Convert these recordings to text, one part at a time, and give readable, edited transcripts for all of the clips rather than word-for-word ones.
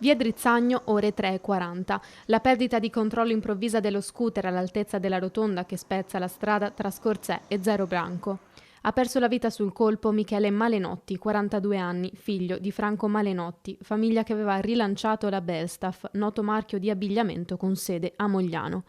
Via Drizzagno, ore 3:40. La perdita di controllo improvvisa dello scooter all'altezza della rotonda che spezza la strada tra Scorzè e Zero Branco. Ha perso la vita sul colpo Michele Malenotti, 42 anni, figlio di Franco Malenotti, famiglia che aveva rilanciato la Belstaff, noto marchio di abbigliamento con sede a Mogliano.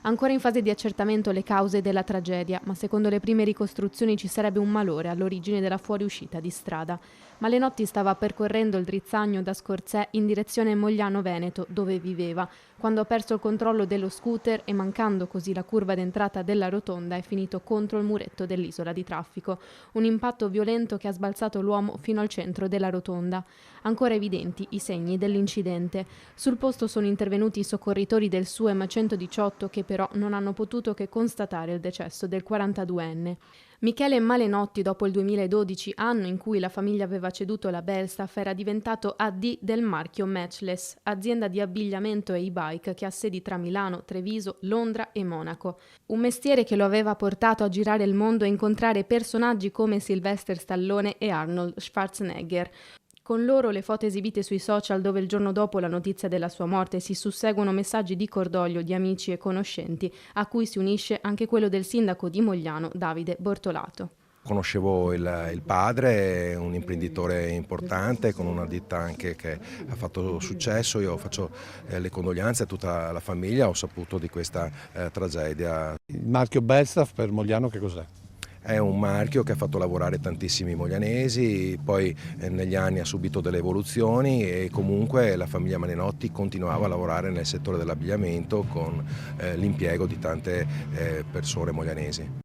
Ancora in fase di accertamento le cause della tragedia, ma secondo le prime ricostruzioni ci sarebbe un malore all'origine della fuoriuscita di strada. Malenotti stava percorrendo il Drizzagno da Scorzè in direzione Mogliano Veneto, dove viveva, quando ha perso il controllo dello scooter e mancando così la curva d'entrata della rotonda è finito contro il muretto dell'isola di traffico. Un impatto violento che ha sbalzato l'uomo fino al centro della rotonda. Ancora evidenti i segni dell'incidente. Sul posto sono intervenuti i soccorritori del SUEM 118 che però non hanno potuto che constatare il decesso del 42enne. Michele Malenotti, dopo il 2012, anno in cui la famiglia aveva ceduto la Belstaff, era diventato AD del marchio Matchless, azienda di abbigliamento e e-bike che ha sedi tra Milano, Treviso, Londra e Monaco. Un mestiere che lo aveva portato a girare il mondo e incontrare personaggi come Sylvester Stallone e Arnold Schwarzenegger. Con loro le foto esibite sui social dove il giorno dopo la notizia della sua morte si susseguono messaggi di cordoglio di amici e conoscenti, a cui si unisce anche quello del sindaco di Mogliano, Davide Bortolato. Conoscevo il padre, un imprenditore importante con una ditta anche che ha fatto successo. Io faccio le condoglianze a tutta la famiglia, ho saputo di questa tragedia. Il marchio Belstaff per Mogliano che cos'è? È un marchio che ha fatto lavorare tantissimi moglianesi, poi negli anni ha subito delle evoluzioni e comunque la famiglia Malenotti continuava a lavorare nel settore dell'abbigliamento con l'impiego di tante persone moglianesi.